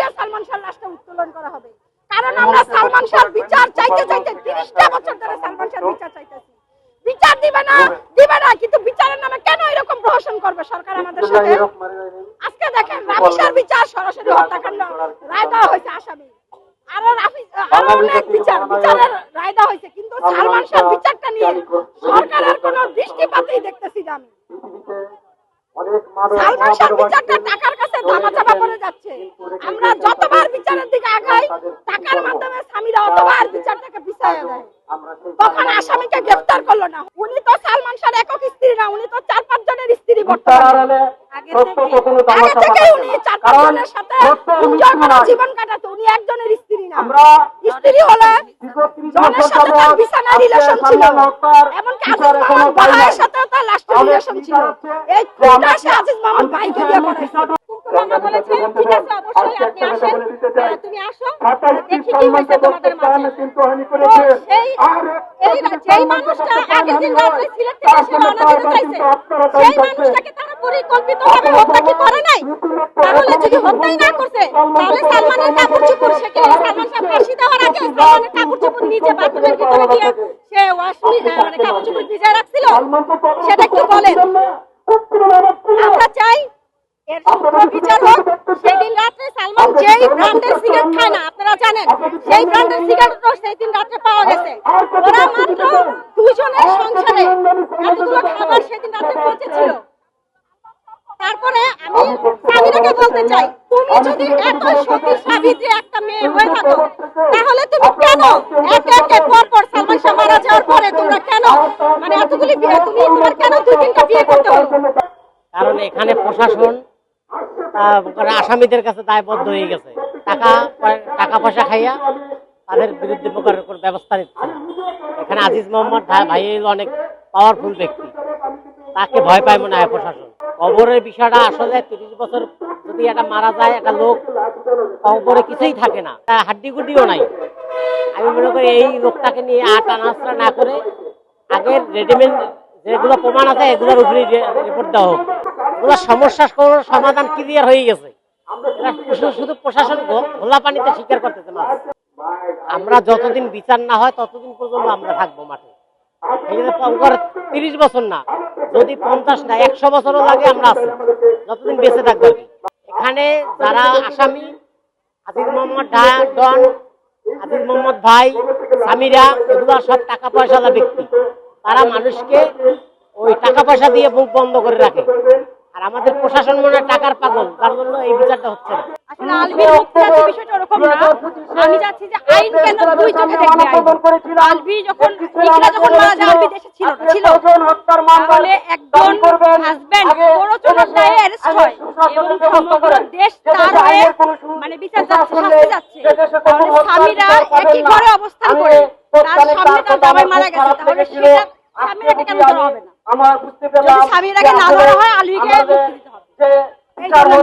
গিয়ে সালমান শাহর লাশটা উত্তোলন করা হবে। কারণ আমরা সালমান শাহর বিচার চাইতে 30টা বছর ধরে সালমান শাহর বিচার চাইতেছি। বিচার দিবে না কিন্তু বিচারের নামে কেন এরকম প্রহসন করবে সরকার আমাদের সাথে? আজকে দেখেন রাবিশার বিচার সরাসরি হত্যাকাণ্ড রায় দেওয়া হয়েছে আসামি, আরো অনেক বিচারের রায় দেওয়া হয়েছে, কিন্তু সালমান শাহর বিচারটা নিয়ে সরকারের কোনো দৃষ্টিপাতই দেখতেছি না আমি। সালমান শাহর বিচারটা টাকার কাছে ধামাচাপা পড়ে যাচ্ছে। আমরা যতবার বিচারের দিকে আগাই টাকার মাধ্যমে স্বামীরা অতবার বিচারটাকে পিছাইয়া দেয়। তখন আসামিকে গ্রেফতার করলো না। উনি তো সালমান শাহর একক স্ত্রী না, উনি তো 4-5 জনের স্ত্রী। বর্তমানে আগে থেকে উনি 4-5 জনের সাথে জীবন কাটাতো, উনি একজনের স্ত্রী না। স্ত্রী হলে জনের সাথে তার বিছানা রিলেশন ছিল, এমনকি আজিজ মাহমুদ ভাইয়ের সাথে তার লাস্ট রিলেশন ছিল। এই কোনটা সে আজিজ মাহমুদ ভাইকে দিয়ে করাইছে। রানা বলেছে ঠিক আছে অবশ্যই আপনি আসেন, তুমি আসো দেখি কি হয়েছে তোমাদের মাঝে। যেই মানুষটা আগের দিন রাত্রে সিলেট থেকে এসে রওনা দিতে চাইছে সেই মানুষটাকে তারা পরিকল্পিতভাবে হত্যা কি করে নাই? তাহলে যদি হত্যাই না করছে তাহলে সালমানের কাপড় চোপড় সেখানে সালমান শাহ ফাঁসি দেওয়ার আগে সালমানের কাপড় চোপড় নিজে বাথরুমের ভিতরে গিয়ে সে মানে কাপড় চোপড় ভিজায় রাখছিল, সেটা একটু বলেন। আমরা চাই এর সূক্ষ্ম বিচার হোক। সেদিন রাত্রে সালমান যেই ব্র্যান্ডের সিগারেট খায় না আপনারা জানেন, সেই ব্র্যান্ডের সিগারেটও সেদিন রাত্রে পাওয়া গেছে। ওরা মাত্র 2 জনের সংসারে এতগুলো খাবার সেদিন রাত্রে পৌঁছেছিল। তারপরে আমি সামিরাকে বলতে চাই, তুমি যদি এত সতী সাবিত্রী একটা মেয়ে হয়ে থাকো তাহলে তুমি কেন একে একে পরপর সালমান শাহ মারা যাওয়ার পরে তোমরা কেন মানে এতগুলি বিয়ে, তুমি তোমার কেন 2-3টা বিয়ে করতে হলো? কারণ এখানে প্রশাসন আসামিদের কাছে দায়বদ্ধ হয়ে গেছে, টাকা পয়সা খাইয়া তাদের বিরুদ্ধে ব্যবস্থা নিচ্ছে। এখানে আজিজ মোহাম্মদ ভাই অনেক পাওয়ারফুল ব্যক্তি, তাকে ভয় পায় মনে হয় প্রশাসন। কবরের বিষয়টা আসলে 30 বছর যদি একটা মারা যায় একটা লোক, কবরে কিছুই থাকে না, হাড্ডি গুড্ডিও নাই। আমি মনে করি এই লোকটাকে নিয়ে টানাচড়া না করে আগের রেডিমেড যেগুলো প্রমাণ আছে এগুলোর উপরে রিপোর্ট দেওয়া হোক। এগুলো সমস্যার সমাধান ক্লিয়ার হয়ে গেছে, শুধু প্রশাসন ঘোলা পানিতে স্বীকার করতেছে না। আমরা যতদিন বিচার না হয় ততদিন পর্যন্ত আমরা থাকবো মাঠে। 30 বছর না, যদি 50 না 100 বছরও লাগে আমরা আছি, যতদিন বেঁচে থাকবো। এখানে যারা আসামি আজিজ মোহাম্মদ ডন, আজিজ মোহাম্মদ ভাই, সামিরা, এগুলো সব টাকা পয়সাওয়ালা ব্যক্তি। তারা মানুষকে ওই টাকা পয়সা দিয়ে মুখ বন্ধ করে রাখে। আর আমাদের প্রশাসন মনে হয় টাকার পাগল, তার জন্য এই বিচারটা হচ্ছে না। আসলে আলবির মুক্তির বিষয়টা ওরকম না। আমি চাচ্ছি যে আইন কেন 2 চোখে দেখবে। আলবি যখন মারা যায় আলবি দেশে ছিল তাহলে একজন হাজবেন্ড প্ররোচনার দায়ে অ্যারেস্ট হয় এবং সমগ্র দেশ তার হয়ে মানে বিচার যাচ্ছে, শাস্তি যাচ্ছে। তাহলে স্বামীরা একই ঘরে অবস্থান করে তার সামনে তার জামাই মারা গেছে, তাহলে সেটা স্বামীরাকে কেন ধরা হবে না? যদি স্বামীরাকে না ধরা হয় আলবিকে মুক্তি দিতে হবে।